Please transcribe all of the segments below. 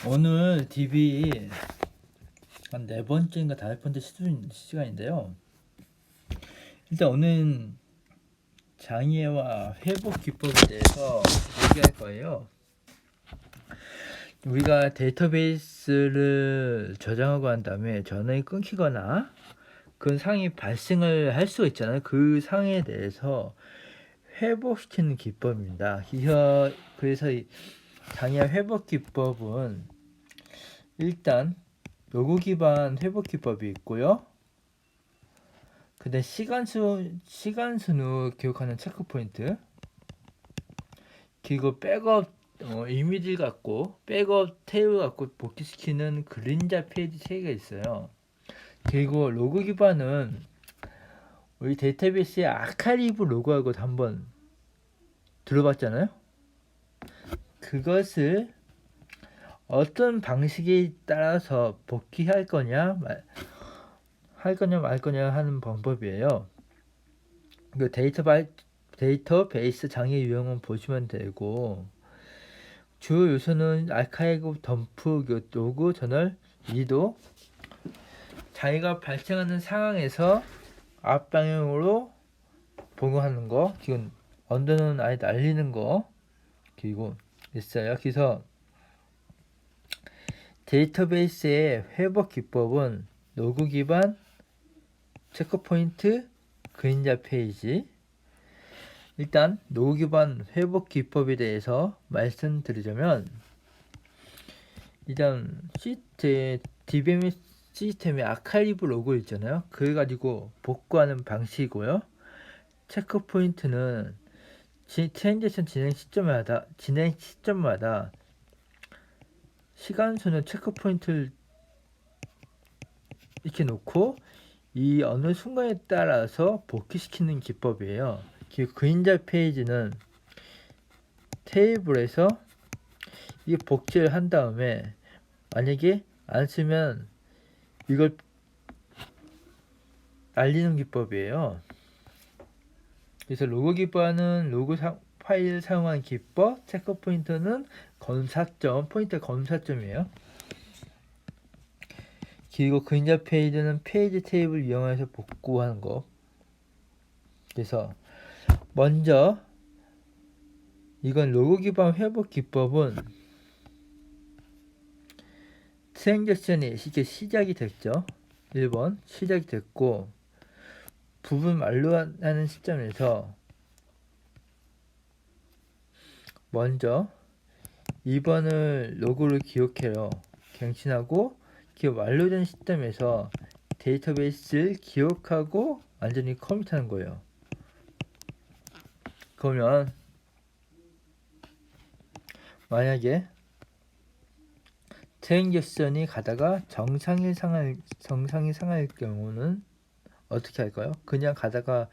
오늘 DB 한 네 번째인가 다섯 번째 시간인데요. 일단 오늘 장애와 회복 기법에 대해서 얘기할 거예요. 우리가 데이터베이스를 저장하고 한 다음에 전원이 끊기거나 그런 상황이 발생을 할 수가 있잖아요. 그 상황에 대해서 회복시키는 기법입니다. 그래서 이 장애 회복 기법은 일단 요구 기반 회복 기법이 있고요. 근데 시간순으로 기억하는 체크 포인트, 그리고 백업 이미지 갖고 백업 테이블 갖고 복귀시키는 그림자 페이지 3개가 있어요. 그리고 로그 기반은 우리 데이터베이스의 아카이브 로그하고 한번 들어봤잖아요. 그것을 어떤 방식에 따라서 복귀할 거냐 말 거냐 하는 방법이에요. 그 데이터베이스 장애 유형은 보시면 되고, 주요 요소는 아카이브, 덤프, 로그, 저널, 리도. 장애가 발생하는 상황에서 앞방향으로 복용하는 거, 지금 언더는 아예 날리는 거, 그리고 있어요. 그래서 데이터베이스의 회복 기법은 로그 기반, 체크포인트, 그림자 페이지. 일단 로그 기반 회복 기법에 대해서 말씀드리자면, 일단 DBM 시스템의 아카이브 로그 있잖아요. 그걸 가지고 복구하는 방식이고요. 체크 포인트는 트랜지션 진행 시점마다 시간순을 체크 포인트를 이렇게 놓고 이 어느 순간에 따라서 복귀시키는 기법이에요. 그림자 페이지는 테이블에서 이 복제를 한 다음에 만약에 안 쓰면 이걸 알리는 기법이에요. 그래서 로그 기법은 파일 사용하는 기법, 체크 포인트는 포인트 검사점이에요. 그리고 그림자 페이지는 페이지 테이블 이용해서 복구하는 거. 그래서 먼저 이건 로그 기반 회복 기법은 트랜잭션이 이렇게 시작이 됐죠. 1번 시작이 됐고, 부분 완료하는 시점에서 먼저 2번을 로그를 기억해요. 갱신하고 기억 완료된 시점에서 데이터베이스를 기억하고 완전히 커밋하는 거예요. 그러면 만약에 트랜잭션이 가다가 정상이 상할 경우는 어떻게 할까요? 그냥 가다가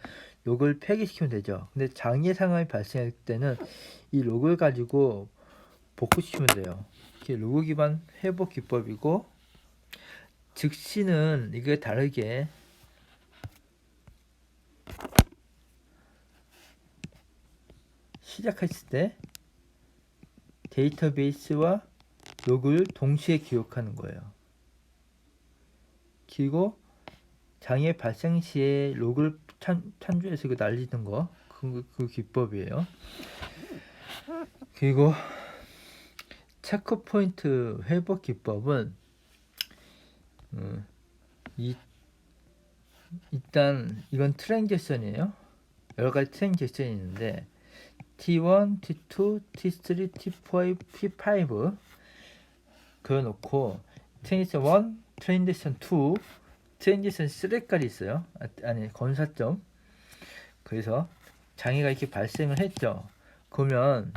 로그를 폐기시키면 되죠. 근데 장애 상황이 발생할 때는 이 로그를 가지고 복구시키면 돼요. 이게 로그 기반 회복 기법이고, 즉시는 이게 다르게 시작했을 때 데이터베이스와 로그를 동시에 기억하는 거예요. 그리고 장애 발생 시에 로그를 참조해서 날리는 거, 그 기법이에요. 그리고 체크 포인트 회복 기법은 일단 이건 트랜잭션이에요. 여러 가지 트랜잭션이 있는데 T1, T2, T3, T4, P5 그려놓고 트랜지션 1, 트랜지션 2, 트랜지션 3까지 있어요. 아니 검사점. 그래서 장애가 이렇게 발생을 했죠. 그러면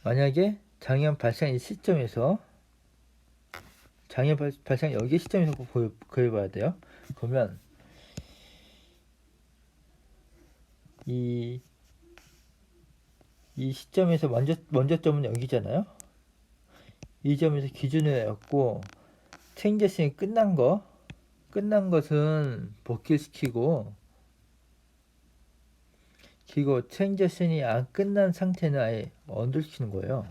만약에 장애 발생 이 시점에서 장애 발생 여기 시점에서 그려봐야 돼요. 그러면 이 시점에서 먼저 점은 여기잖아요. 이 점에서 기준을 해갖고 트랜잭션이 끝난 것은 복귀시키고, 그리고 트랜잭션이 안 끝난 상태는 아예 언더를 시키는 거예요.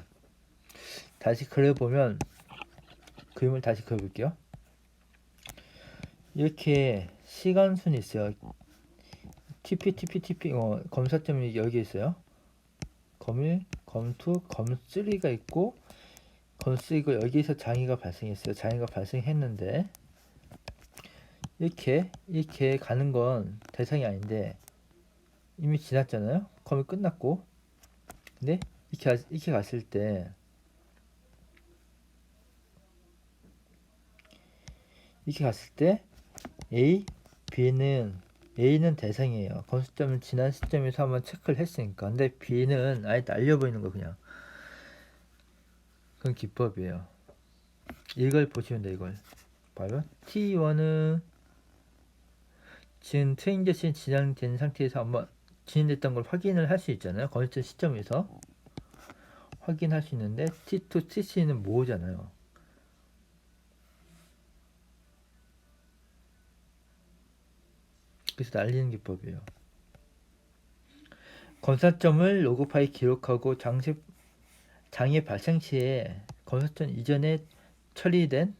다시 그려보면 그림을 다시 그려볼게요. 이렇게 시간순이 있어요. TP 검사점이 여기 있어요. 검1, 검2, 검3가 있고 검3가 여기서 장애가 발생했어요. 장애가 발생했는데 이렇게 가는 건 대상이 아닌데 이미 지났잖아요. 검이 끝났고 근데 이렇게 갔을 때 A, A는 대상이에요. 검수점은 지난 시점에서 한번 체크를 했으니까. 근데 B는 아예 날려버리는 거 그냥. 그건 기법이에요. 이걸 보시면 돼. 이걸 봐요. T1은 지금 트랜잭션이 진행된 상태에서 한번 진행됐던 걸 확인을 할 수 있잖아요. 검수점 시점에서 확인할 수 있는데 T2, T3는 모으잖아요. 그래서 날리는 기법이에요. 검사점을 로그 파일 기록하고 장애 발생 시에 검사점 이전에 처리된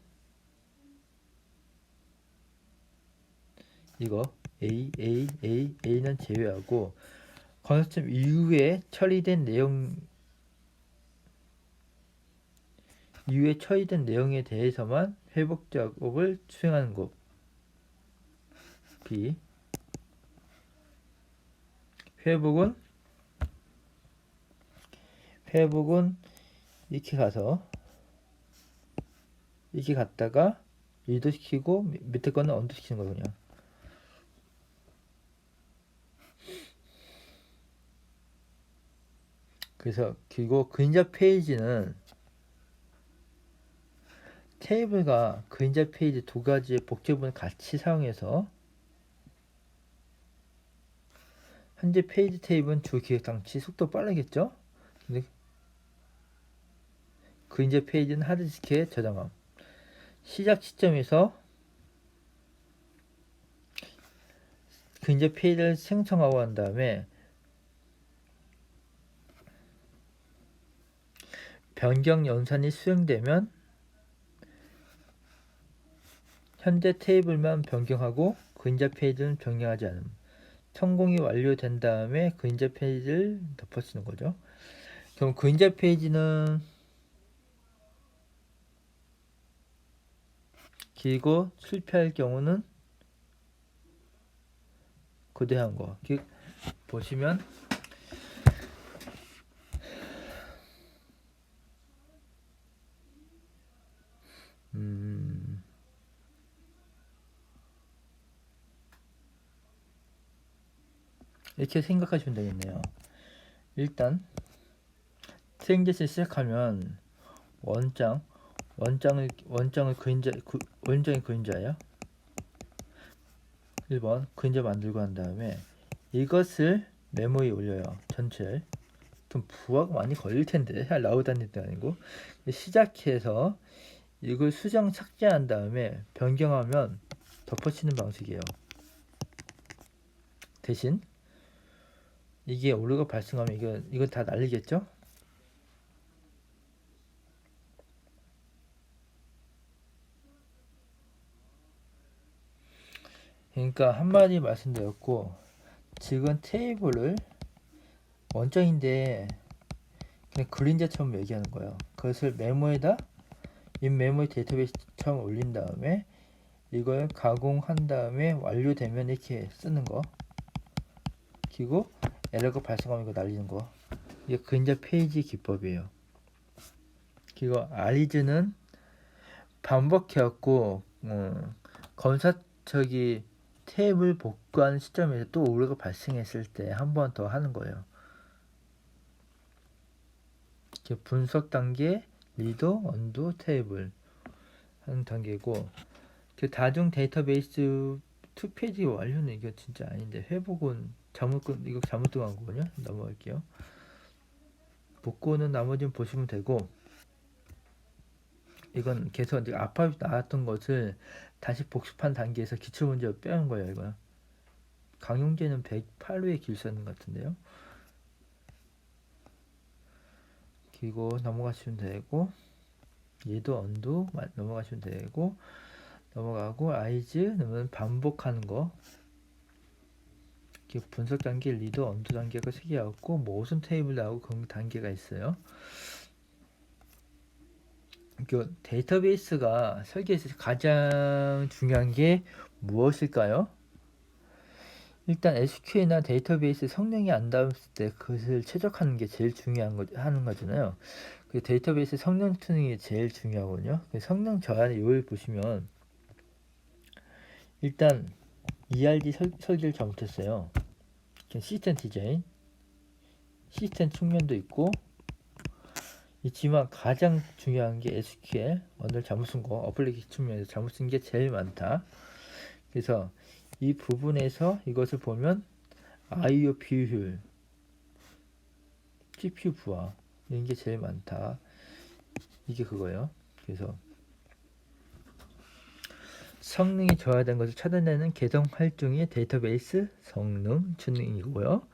이거 A는 제외하고 검사점 이후에 처리된 내용에 대해서만 회복 작업을 수행하는 것. B. 회복은 이렇게 갔다가 리도 시키고 밑에 거는 언더 시키는 거군요. 그래서 그리고 그림자 페이지는 테이블과 그림자 페이지 두 가지의 복제본을 같이 사용해서 현재 페이지 테이블은 주 기획 장치 속도 빠르겠죠? 근데 그림자 페이지는 하드디스크에 저장함. 시작 시점에서 그림자 페이지를 생성하고 한 다음에 변경 연산이 수행되면 현재 테이블만 변경하고 그림자 페이지는 변경하지 않음. 성공이 완료된 다음에 그림자 페이지를 덮어쓰는 거죠. 그럼 그림자 페이지는 길고 실패할 경우는 거대한 거. 보시면 이렇게 생각하시면 되겠네요. 일단 트랜잭션 시작하면 원장이 그림자예요. 1번 그림자 만들고 한 다음에 이것을 메모에 올려요. 전체를. 좀 부하가 많이 걸릴 텐데 잘 나오다는 게 아니고 시작해서 이걸 수정 삭제한 다음에 변경하면 덮어치는 방식이에요. 대신 이게 오류가 발생하면 이거 다 날리겠죠? 그러니까 한마디 말씀드렸고 지금 테이블을 원장인데 그냥 그림자처럼 얘기하는 거예요. 그것을 메모에다 인메모리 데이터베이스처럼 올린 다음에 이걸 가공한 다음에 완료되면 이렇게 쓰는 거. 그리고 에러가 발생하면 이거 날리는 거. 이게 그림자 페이지 기법이에요. 그리고 아리즈는 반복해갖고 검사 테이블 복구하는 시점에서 또 오류가 발생했을 때 한 번 더 하는 거예요. 분석 단계, 리도, 언두, 테이블 하는 단계고 그 다중 데이터베이스 2페이지 완료는 이거 진짜 아닌데 회복은 이거 잘못 들어간 거거든요. 넘어갈게요. 복구는 나머지는 보시면 되고 이건 계속 이제 아파트 나왔던 것을 다시 복습한 단계에서 기출문제로 빼는 거예요. 이거 강용재는 108호에 길수하는 것 같은데요. 그리고 넘어가시면 되고, 얘도 언두 넘어가시면 되고, 넘어가고 아이즈 그러면 반복하는 거. 분석 단계, 리더, 언두 단계가 3개였고, 모션 테이블 나오고 그런 단계가 있어요. 그 데이터베이스가 설계에서 가장 중요한 게 무엇일까요? 일단 SQL이나 데이터베이스 성능이 안 닿았을 때 그것을 최적화하는 게 제일 중요한 하는 거잖아요. 그 데이터베이스 성능 튜닝이 제일 중요하거든요. 그 성능 저하의 요일 보시면 일단 ERD 설계를 잘못했어요. 시스템 디자인, 시스템 측면도 있고 있지만 가장 중요한 게 SQL 언어를 잘못 쓴 거, 어플리케이션 측면에서 잘못 쓴 게 제일 많다. 그래서 이 부분에서 이것을 보면 I/O 비율, CPU 부하 이런 게 제일 많다. 이게 그거예요. 그래서 성능이 저하된 것을 찾아내는 개성 활동이 데이터베이스 성능 튜닝이고요.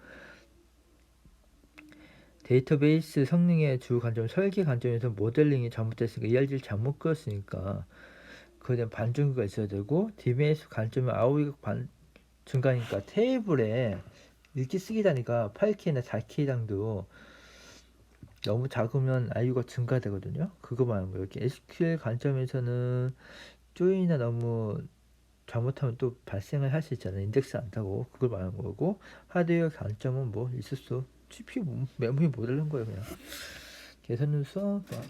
데이터베이스 성능의 주 관점, 설계 관점에서 모델링이 잘못됐으니까 ERD를 잘못 그었으니까 그에 대한 반전구가 있어야 되고, DBMS 관점은 아우이가 증가니까 테이블에 읽기 쓰기 다니까 8K나 4K당도 너무 작으면 IU가 증가되거든요. 그거 말하는 거예요. 이렇게 SQL 관점에서는 조인이나 너무 잘못하면 또 발생을 할 수 있잖아요. 인덱스 안 타고. 그걸 말하는 거고, 하드웨어 관점은 뭐 있을 수, CPU 메모리 모델인 거예요. 그냥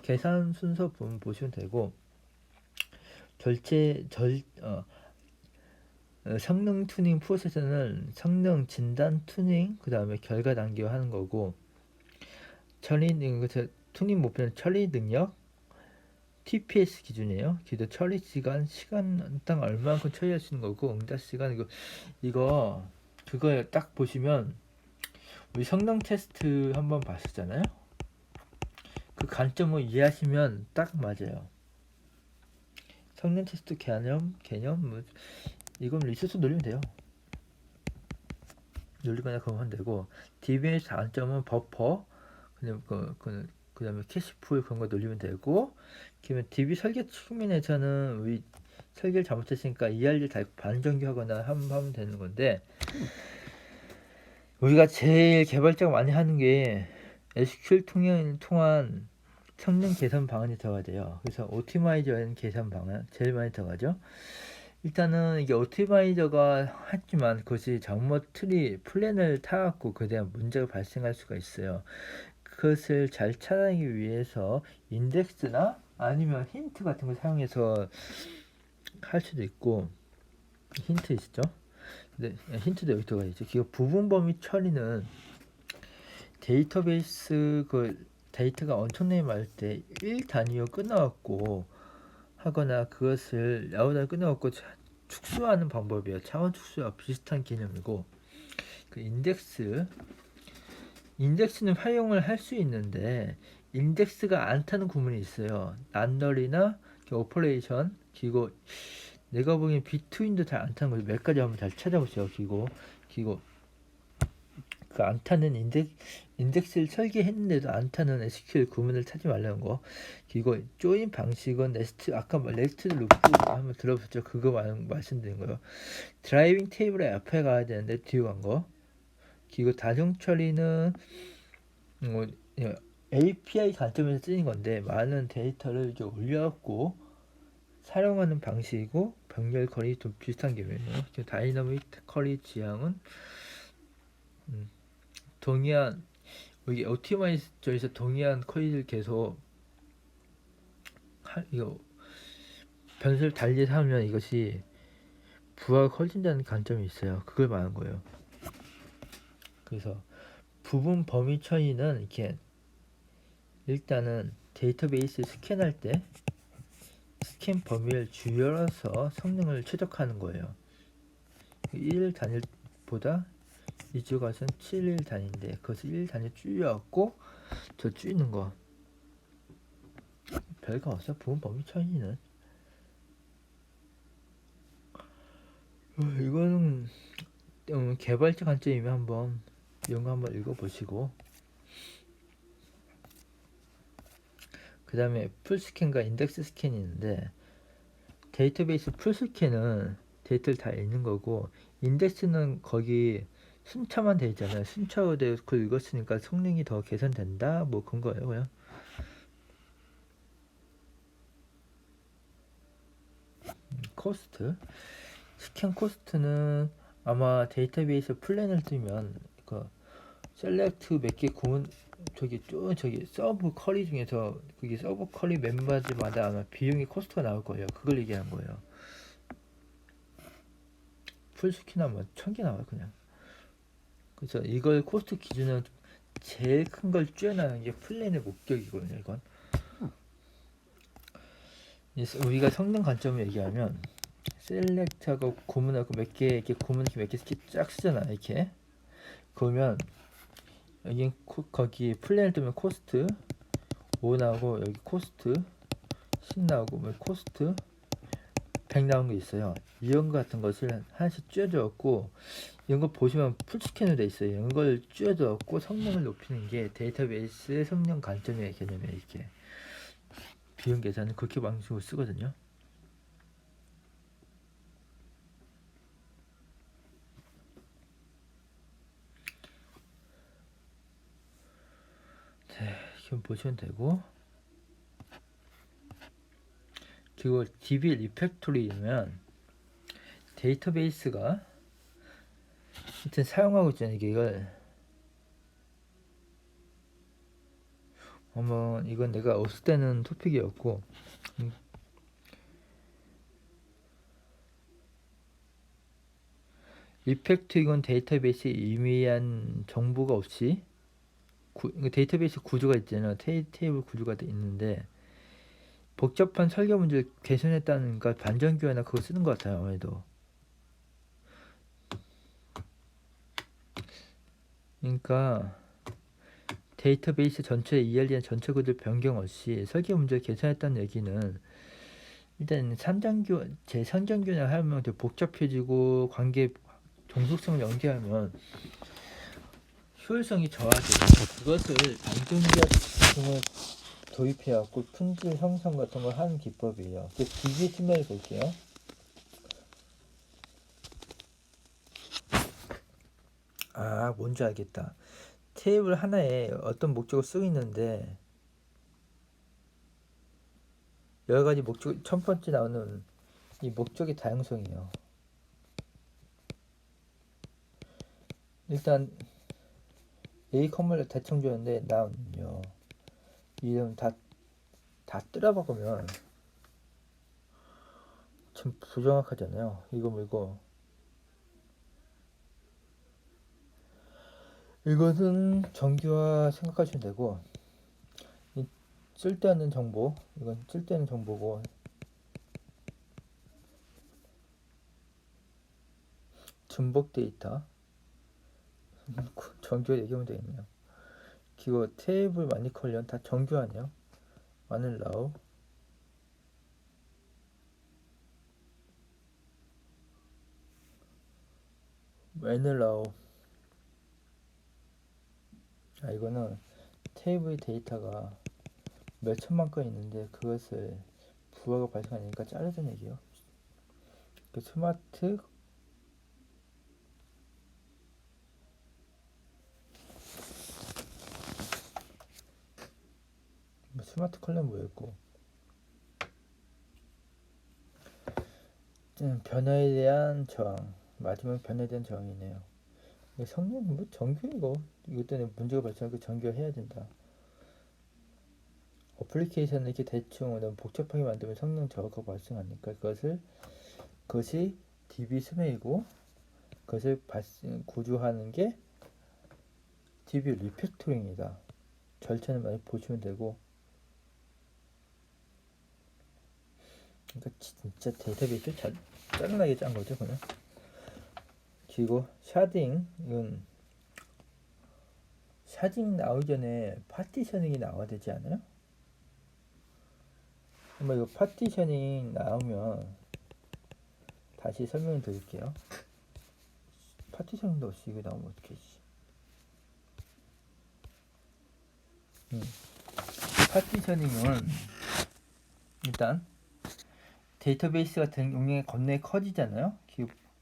계산 순서 보시면 되고, 성능 튜닝 프로세스는 성능 진단 튜닝, 그 다음에 결과 단계 하는 거고, 튜닝 목표는 처리 능력, TPS 기준이에요. 기도 처리 시간당 얼마만큼 처리할 수 있는 거고, 응답 시간, 그거 딱 보시면, 우리 성능 테스트 한번 봤었잖아요? 그 관점을 이해하시면 딱 맞아요. 성능 테스트 개념, 이건 리소스 놀리면 돼요. 놀리거나 그러면 하면 되고, DBMS 단점은 버퍼, 그 다음에 캐시풀 그런 거 놀리면 되고, 그러면 DB 설계 측면에서는 우리 설계를 잘못했으니까 ER를 다 반정교하거나 하면 되는 건데, 우리가 제일 개발자가 많이 하는 게 SQL 통한 성능 개선 방안이 들어가야 돼요. 그래서 오티마이저는 개선 방안 제일 많이 들어가죠. 일단은 이게 오티마이저가 했지만 그것이 잘못 플랜을 타갖고 그에 대한 문제가 발생할 수가 있어요. 그것을 잘 찾아내기 위해서 인덱스나 아니면 힌트 같은 걸 사용해서 할 수도 있고, 힌트 있죠? 네, 힌트도 여기 들어가 있죠. 그 부분 범위 처리는 데이터베이스 데이터가 엄청나게 많을 때 1단위로 끊어갖고 하거나 그것을 라우다로 끊어갖고 축소하는 방법이에요. 차원 축소와 비슷한 개념이고, 그 인덱스는 활용을 할 수 있는데 인덱스가 안 타는 구문이 있어요. 난널이나 오퍼레이션, 그리고 내가 보기엔 비트윈도 잘 안 타는 거죠. 몇 가지 한번 잘 찾아보세요. 그리고 그 안 타는 인덱스를 설계했는데도 안 타는 SQL 구문을 찾지 말라는 거. 그리고 조인 방식은 아까 레스트 루프 한번 들어보셨죠? 그거 말씀드린 거예요. 드라이빙 테이블에 앞에 가야 되는데 뒤로 간 거. 그리고 다중 처리는 API 관점에서 쓰는 건데 많은 데이터를 이제 올려갖고 사용하는 방식이고, 병렬 컬이 좀 비슷한 개념이에요. 다이너믹 컬이 지향은 동의한, 여기 오티마이저에서 동의한 컬을 계속 변수를 달리 하면 이것이 부하가 커진다는 관점이 있어요. 그걸 말하는 거예요. 그래서 부분 범위 처리는 이렇게 일단은 데이터베이스 스캔할 때 스캔 범위를 줄여서 성능을 최적화하는 거예요. 1 단위보다 이쪽가서는 7일 단위인데 그것을 1 단위 줄여갖고 저 줄이는 거 별거 없어. 부분 범위 처리는 이거는 개발자 관점이면 한번 이런 거 한번 읽어보시고, 그 다음에 풀스캔과 인덱스 스캔이 있는데, 데이터베이스 풀스캔은 데이터를 다 읽는 거고, 인덱스는 거기 순차만 돼 있잖아요. 순차로 되어 그걸 읽었으니까 성능이 더 개선된다, 뭐 그런 거예요 그냥. 코스트, 스캔 코스트는 아마 데이터베이스 플랜을 뜨면 그 셀렉트 몇 개 구문, 저기 서브 쿼리 중에서 그게 서브 쿼리 멤버즈마다 아마 비용이 코스트가 나올 거예요. 그걸 얘기한 거예요. 풀스킨 하면 1000개 나와요 그냥. 그래서 이걸 코스트 기준은 제일 큰 걸 줄여나가는 게 플랜의 목적이거든요. 이건 우리가 성능 관점을 얘기하면 셀렉트하고 구문하고 몇 개, 이렇게 구문 이렇게 몇 개씩 쫙 쓰잖아 이렇게. 그러면 여기 거기 플랜을 뜨면 코스트 5 나오고, 여기 코스트 10 나오고, 뭐 코스트 100 나온 거 있어요. 이런 거 같은 것을 하나씩 줄여줬고, 이런 거 보시면 풀스캔으로 돼 있어요. 이런 걸 줄여줬고 성능을 높이는 게 데이터베이스의 성능 관점의 개념이에요. 이렇게 비용 계산은 그렇게 방식으로 쓰거든요. 네, 지금 보시면 되고, 그리고 DB 리팩토리면 데이터베이스가 하여튼 사용하고 있잖아요. 이걸 한번, 이건 내가 없을 때는 토픽이었고, 리팩트, 이건 데이터베이스에 의미한 정보가 없이 데이터베이스 구조가 있잖아요. 테이블 구조가 있는데 복잡한 설계 문제를 개선했다는 걸 반전교회나 그거 쓰는 것 같아요. 아무래도. 그러니까 데이터베이스 전체의 ERD나 전체 구조 변경 없이 설계 문제를 개선했다는 얘기는, 일단 재상정교나 하면 되게 복잡해지고 관계 종속성을 연계하면 효율성이 저하돼요. 그것을 반전교을 도입해갖고 품질 형성 같은 걸 하는 기법이에요. 그 DB 측면을 볼게요. 아, 뭔지 알겠다. 테이블 하나에 어떤 목적을 쓰고 있는데 여러 가지 목적, 첫 번째 나오는 이 목적의 다양성이에요. 일단 A 컴을 대충 줬는데 나오면요, 이름 다 뜯어먹으면 참 부정확하잖아요. 이거 말고 이것은 정규화 생각하시면 되고, 이 쓸데없는 정보, 이건 쓸데없는 정보고, 중복 데이터 정규화 얘기하면 되겠네요. 그리고 테이블 마니컬리언 다 정규화네요. 마늘라우, 마늘라우. 아, 이거는 테이블 데이터가 몇 천만 건 있는데 그것을 부하가 발생하니까 자르자는 얘기예요. 그 스마트 컬러 뭐였고, 변화에 대한 저항, 마지막 변화에 대한 저항이네요. 성능 뭐 정규이고, 이것 때문에 문제가 발생하고 정규화해야 된다. 어플리케이션을 이렇게 대충 너무 복잡하게 만들면 성능 저하가 발생하니까 그것이 DB 스메이고, 그것을 구조하는 게 DB 리팩토링이다. 절차는 많이 보시면 되고, 그러니까 진짜 데이터베이스 짜증나게 짠 거죠 그냥. 그리고 샤딩, 이건 샤딩 나오기 전에 파티셔닝이 나와야 되지 않아요? 한번 이거 파티셔닝 나오면 다시 설명을 드릴게요. 파티션도 없이 이거 나오면 어떡해. 파티셔닝은 일단 데이터베이스 같은 용량이 겁나게 커지잖아요.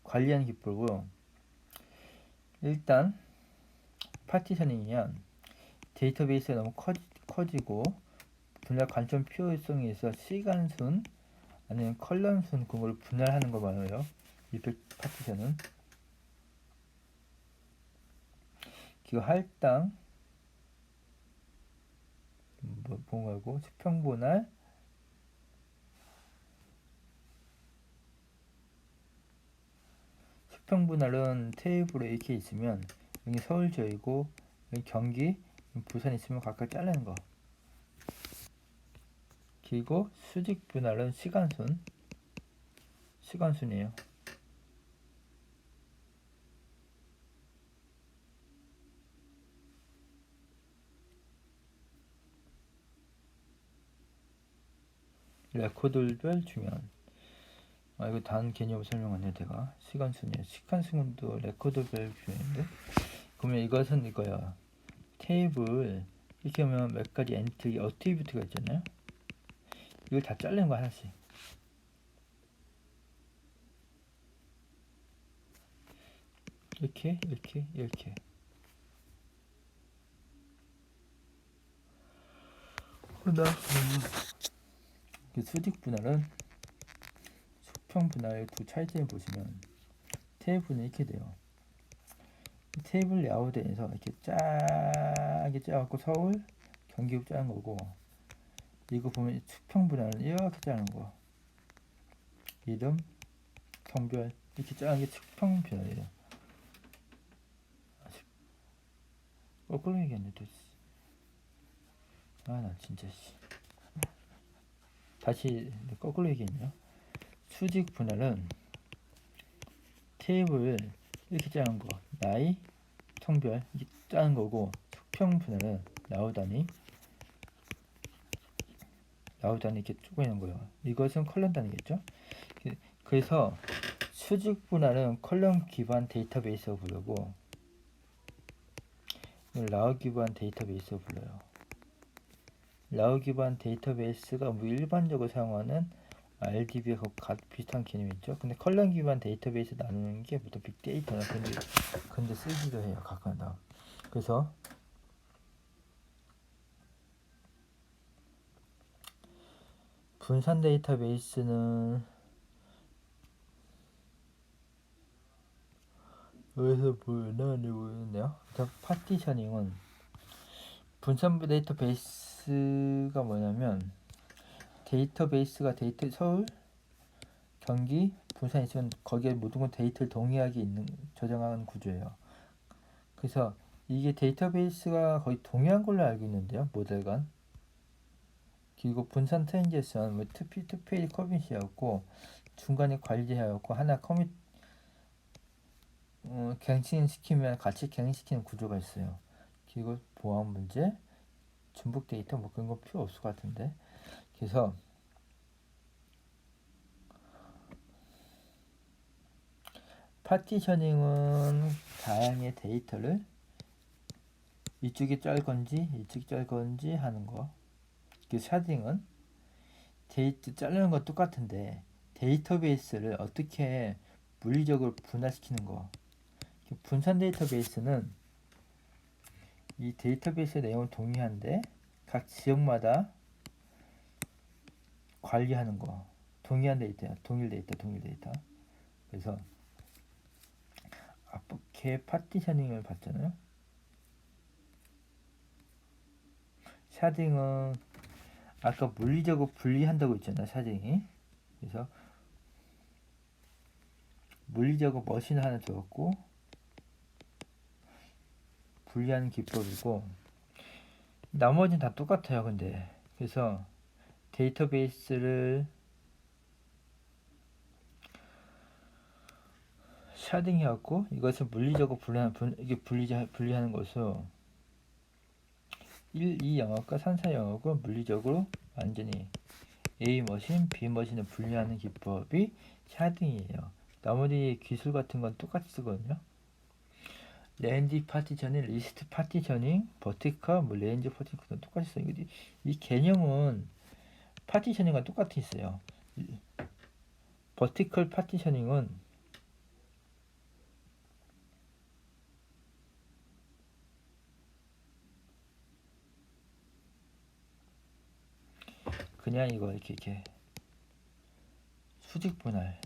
관리하는 기법으로 일단 파티셔닝이면 데이터베이스가 너무 커지고 분할 관점 필요성에 있어 시간순 아니면 컬럼순 그걸 분할하는 거 말해요. 이펙트 파티션은 기호 할당 뭐고 수평 분할 수평 분할은 테이블에 이렇게 있으면 여기 서울 지역이고 여기 경기 부산 있으면 각각 자르는 거. 그리고 수직 분할은 시간순이에요. 레코드별 중요한 이거 단 개념 설명 안 해도 내가 시간순이에요. 시간순도 레코드별 중요한데 그러면 이것은 이거야. 테이블 이렇게 하면 몇 가지 엔트리 어트리뷰트가 있잖아요. 이걸 다 자르는 거 하나씩. 이렇게 그다음 수직 분할은 수평 분할의 두 차이점을 보시면 테이블은 이렇게 돼요. 테이블 레이아웃에서 이렇게 짜게 짜갖고 서울 경기도 짜는 거고 이거 보면 수평 분할은 이렇게 짜는 거. 이름 성별 이렇게 짜는 게 수평 분할이에요. 거꾸로 얘기했네 또. 나 진짜 다시 거꾸로 얘기했네요. 수직 분할은 테이블 이렇게 짜는 거 나이 성별 이렇게 짜는 거고 수평 분할은 나오다니 이렇게 쪼개는 거예요. 이것은 컬럼 단위겠죠. 그래서 수직 분할은 컬럼 기반 데이터베이스라고 부르고 라우 기반 데이터베이스라고 불러요. 라우 기반 데이터베이스가 뭐 일반적으로 사용하는 RDB와 비슷한 개념이 있죠. 근데 컬럼 기반 데이터베이스 나누는 게 보통 빅데이터나 근데 쓰기도 해요. 가끔가다. 그래서 분산 데이터베이스는 여기서 보이는데요. 파티셔닝은 분산 데이터베이스가 뭐냐면 데이터베이스가 서울, 경기, 부산 있으면 거기에 모든 건 데이터를 동일하게 저장하는 구조예요. 그래서 이게 데이터베이스가 거의 동일한 걸로 알고 있는데요. 모델간. 그리고 분산 트랜지션, 투페이지 커밋이었고 중간에 관리하였고 하나 커밋 갱신시키면 같이 갱신시키는 구조가 있어요. 그리고 보안 문제, 중복 데이터 뭐 그런 거 필요 없을 것 같은데. 그래서 파티셔닝은 다양의 데이터를 이쪽이 짤 건지 이쪽이 짤 건지 하는 거. 그 샤딩은 데이터 자르는 건 똑같은데 데이터베이스를 어떻게 물리적으로 분할시키는 거. 분산 데이터베이스는 이 데이터베이스 내용은 동일한데 각 지역마다 관리하는 거. 동일 데이터. 그래서 앞에 파티셔닝을 봤잖아요. 샤딩은 아까 물리적으로 분리한다고 했잖아요. 샤딩이. 그래서 물리적으로 머신을 하나 두었고 분리하는 기법이고 나머지는 다 똑같아요. 근데 그래서 데이터베이스를 샤딩해갖고 이것을 물리적으로 분리하는 것을 1, 2 영역과 3, 4 영역을 물리적으로 완전히 A 머신, B 머신을 분리하는 기법이 샤딩이에요. 나머지 기술 같은 건 똑같이 쓰거든요. 레인지 파티셔닝, 리스트 파티셔닝, 버티컬, 뭐 레인지 파티셔닝 똑같이 써요. 이 개념은 파티셔닝과 똑같이 있어요. 버티컬 파티셔닝은 그냥 이거 이렇게 수직 분할,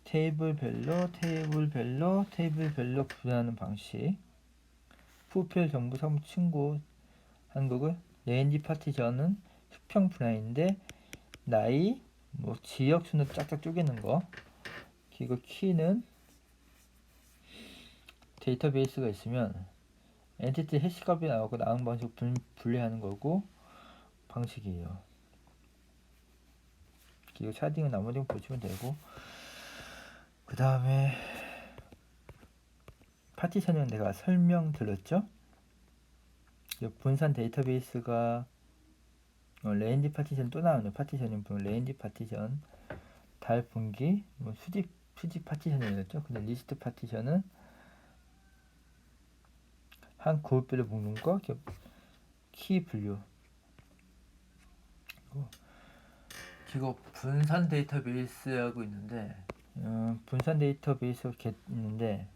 테이블별로 분할하는 방식. 푸필 정보 사무 친구 한국은 레인지 파티션은 수평 분할인데 나이, 뭐 지역 순으로 짝짝 쪼개는 거. 그리고 키는 데이터베이스가 있으면 엔티티 해시값이 나오고 나온 방식 분리하는 거고 방식이에요. 그리고 샤딩은 나머지 보시면 되고, 그 다음에 파티션은 내가 설명 들었죠? 분산 데이터베이스가 레인지 파티션 또 나오네요. 파티션은 레인지 파티션, 달 분기, 뭐 수집 파티션이었죠. 근데 리스트 파티션은 한 그룹별로 묶는 거, 키 분류. 그리고 분산 데이터베이스하고 있는데, 분산 데이터베이스가 있는데,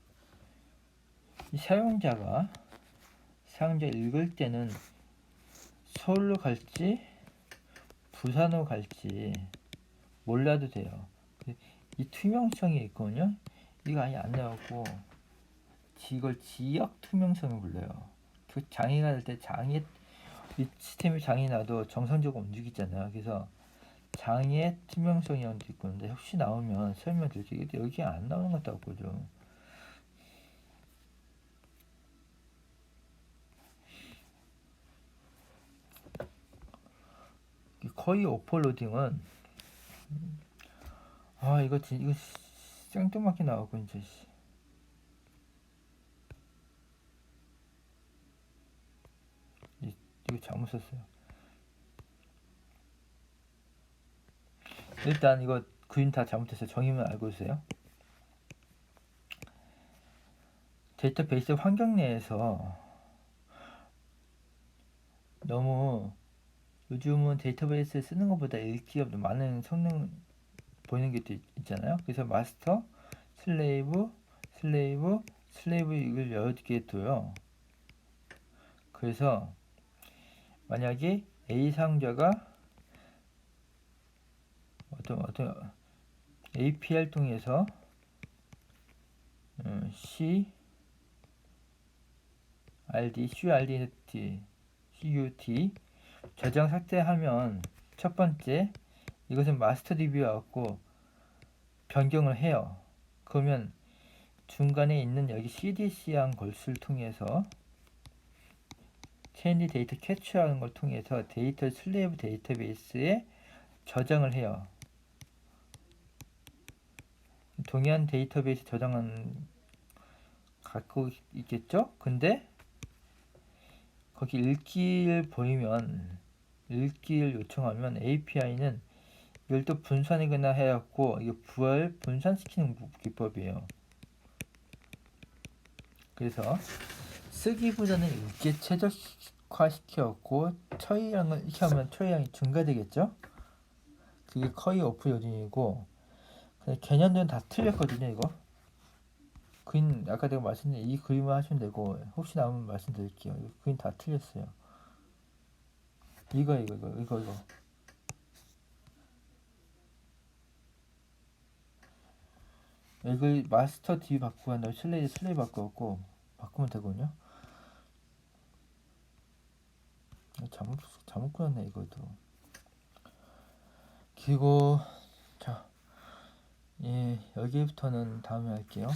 이 사용자가 읽을 때는 서울로 갈지 부산으로 갈지 몰라도 돼요. 이 투명성이 있거든요. 이거 아예 안 나오고 이걸 지역 투명성을 불러요. 그 장애가 될 때 이 시스템이 장애 나도 정상적으로 움직이잖아요. 그래서 장애 투명성이라는 게 있는데 혹시 나오면 설명드릴게요. 여기 안 나오는 것 같다고 보죠. 거의 오퍼로딩은 이거 생뚱맞게 나오고 이제 이거 잘못 썼어요. 일단 이거 그림 다 잘못했어요. 정의만 알고 있어요. 데이터베이스 환경 내에서 너무 요즘은 데이터베이스 쓰는 것보다 읽기가 많은 성능 보이는 게 있잖아요. 그래서 마스터, 슬레이브 이걸 여러 개 둬요. 그래서 만약에 A 사용자가 어떤 API를 통해서 CUT 저장 삭제하면 첫 번째 이것은 마스터 DB와 갖고 변경을 해요. 그러면 중간에 있는 여기 CDC한 것을 통해서 체인지 데이터 캐치하는 걸 통해서 데이터 슬레이브 데이터베이스에 저장을 해요. 동일한 데이터베이스 저장은 갖고 있겠죠? 근데 거기 읽기를 요청하면 API는 이걸 또 분산이거나 해갖고 이거 분산시키는 기법이에요. 그래서 쓰기보다는 읽기에 최적화시켜갖고 처리량을 이렇게 하면 처리량이 증가되겠죠? 그게 거의 오프 요즘이고, 개념들은 다 틀렸거든요. 이거 그림 아까 내가 말씀드린 이 그림을 하시면 되고, 혹시 나오면 말씀드릴게요. 이거 그림 다 틀렸어요. 이거 마스터 D 바꾸고 한 다음에 슬레이 바꾸고 바꾸면 되거든요. 잘못 그렸네 이거도. 그리고 자, 여기부터는 다음에 할게요.